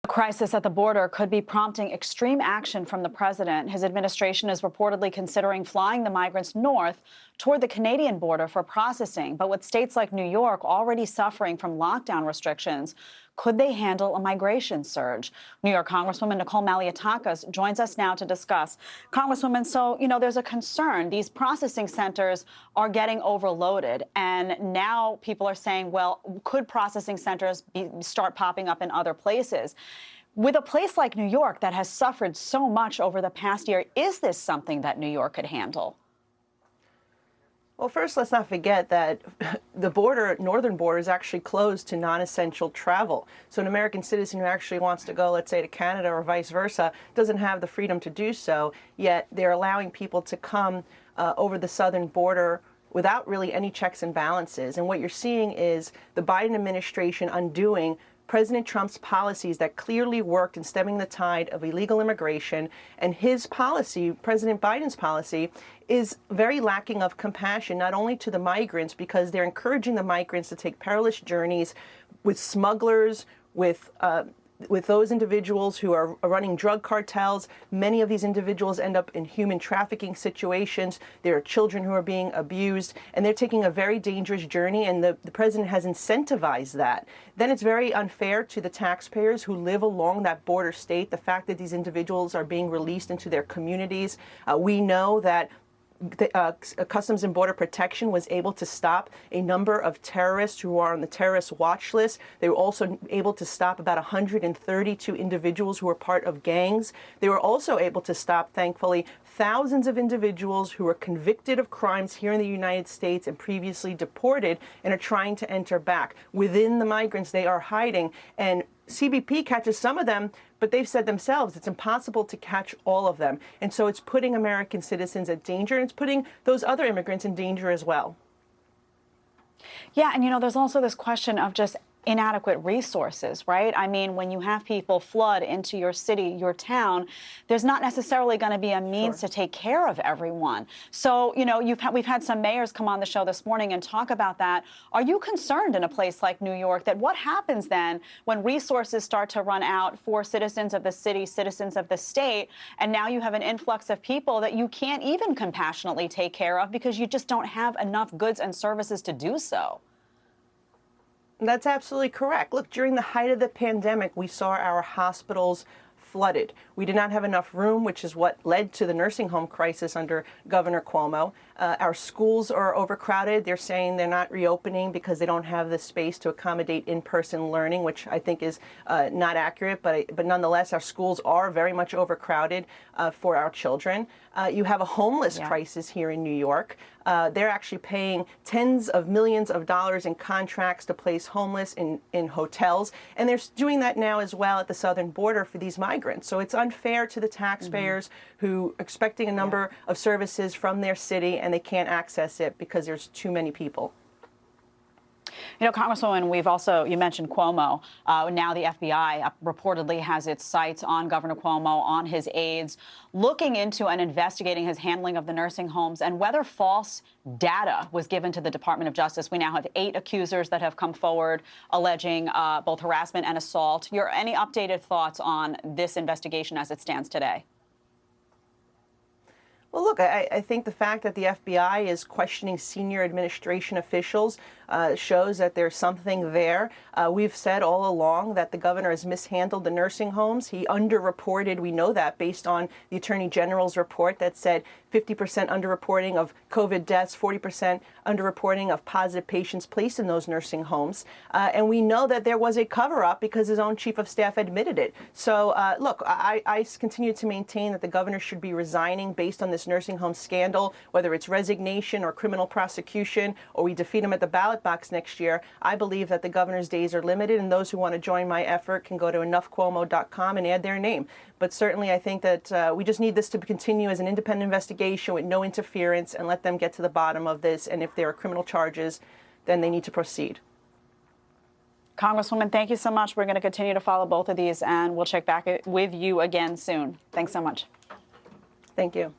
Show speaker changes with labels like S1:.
S1: The crisis at the border could be prompting extreme action from the president. His administration is reportedly considering flying the migrants north toward the Canadian border for processing. But with states like New York already suffering from lockdown restrictions, could they handle a migration surge? New York Congresswoman Nicole Malliotakis joins us now to discuss. Congresswoman, so, there's a concern. These processing centers are getting overloaded. And now people are saying, well, could processing centers start popping up in other places? With a place like New York that has suffered so much over the past year, is this something that New York could handle?
S2: Well, first, let's not forget that the northern border is actually closed to non-essential travel. So an American citizen who actually wants to go, let's say, to Canada or vice versa, doesn't have the freedom to do so, yet they're allowing people to come over the southern border without really any checks and balances. And what you're seeing is the Biden administration undoing President Trump's policies that clearly worked in stemming the tide of illegal immigration, and his policy, President Biden's policy, is very lacking of compassion, not only to the migrants, because they're encouraging the migrants to take perilous journeys with smugglers, with those individuals who are running drug cartels. Many of these individuals end up in human trafficking situations. There are children who are being abused, and they're taking a very dangerous journey, and the president has incentivized that. Then it's very unfair to the taxpayers who live along that border state, the fact that these individuals are being released into their communities. We know that Customs and Border Protection was able to stop a number of terrorists who are on the terrorist watch list. They were also able to stop about 132 individuals who were part of gangs. They were also able to stop, thankfully, thousands of individuals who were convicted of crimes here in the United States and previously deported and are trying to enter back. Within the migrants, they are hiding, and CBP catches some of them, but they've said themselves it's impossible to catch all of them. And so it's putting American citizens at danger, and it's putting those other immigrants in danger as well.
S1: Yeah, and there's also this question of just inadequate resources, right? I mean, when you have people flood into your city, your town, there's not necessarily going to be a means to take care of everyone. So, we've had some mayors come on the show this morning and talk about that. Are you concerned in a place like New York that what happens then when resources start to run out for citizens of the city, citizens of the state, and now you have an influx of people that you can't even compassionately take care of because you just don't have enough goods and services to do so?
S2: That's absolutely correct. Look, during the height of the pandemic, we saw our hospitals flooded. We did not have enough room, which is what led to the nursing home crisis under Governor Cuomo. Our schools are overcrowded. They're saying they're not reopening because they don't have the space to accommodate in-person learning, which I think is not accurate. But nonetheless, our schools are very much overcrowded for our children. You have a homeless crisis here in New York. They're actually paying tens of millions of dollars in contracts to place homeless in hotels. And they're doing that now as well at the southern border for these migrants. So it's unfair to the taxpayers who are expecting a number of services from their city and they can't access it because there's too many people.
S1: Congresswoman, you mentioned Cuomo. Now the FBI reportedly has its sights on Governor Cuomo, on his aides, looking into and investigating his handling of the nursing homes and whether false data was given to the Department of Justice. We now have 8 accusers that have come forward alleging both harassment and assault. Any updated thoughts on this investigation as it stands today?
S2: Well, look, I think the fact that the FBI is questioning senior administration officials shows that there's something there. We've said all along that the governor has mishandled the nursing homes. He underreported. We know that based on the Attorney General's report that said 50% underreporting of COVID deaths, 40% underreporting of positive patients placed in those nursing homes. And we know that there was a cover-up because his own chief of staff admitted it. So, look, I continue to maintain that the governor should be resigning based on this nursing home scandal, whether it's resignation or criminal prosecution, or we defeat him at the ballot box next year. I believe that the governor's days are limited, and those who want to join my effort can go to enoughcuomo.com and add their name. But certainly I think that we just need this to continue as an independent investigation with no interference and let them get to the bottom of this. And if there are criminal charges, then they need to proceed.
S1: Congresswoman, thank you so much. We're going to continue to follow both of these, and we'll check back with you again soon. Thanks so much.
S2: Thank you.